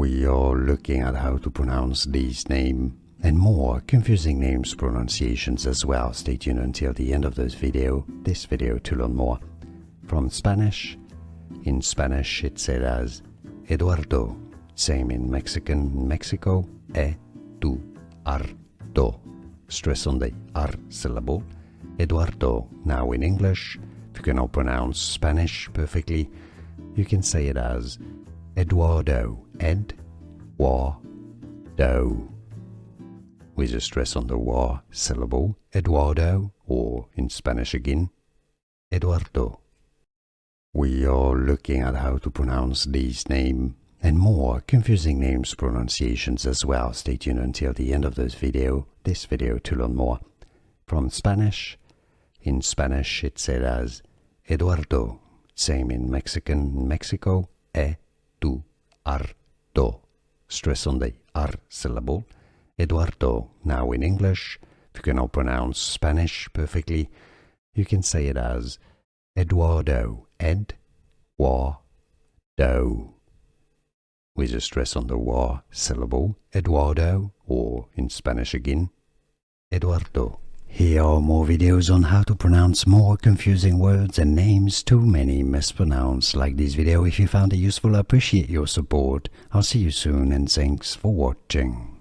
We are looking at how to pronounce these names and more confusing names pronunciations as well. Stay tuned until the end of this video to learn more. From Spanish, in Spanish it's said as Eduardo, same in Mexican, Mexico, Eduardo. Stress on the R syllable, Eduardo. Now in English, if you cannot pronounce Spanish perfectly, you can say it as Eduardo, Ed-wa-do. With a stress on the wa syllable, Eduardo, or in Spanish again, Eduardo. We are looking at how to pronounce these names and more confusing names pronunciations as well. Stay tuned until the end of this video to learn more. From Spanish, in Spanish it's said as Eduardo, same in Mexican, Mexico, Eduardo. Stress on the R syllable, Eduardo. Now in English, if you cannot pronounce Spanish perfectly, you can say it as Eduardo, Ed-wa-do. With a stress on the wa syllable, Eduardo, or in Spanish again, Eduardo. Here are more videos on how to pronounce more confusing words and names too many mispronounced. Like this video if you found it useful. I appreciate your support. I'll see you soon and thanks for watching.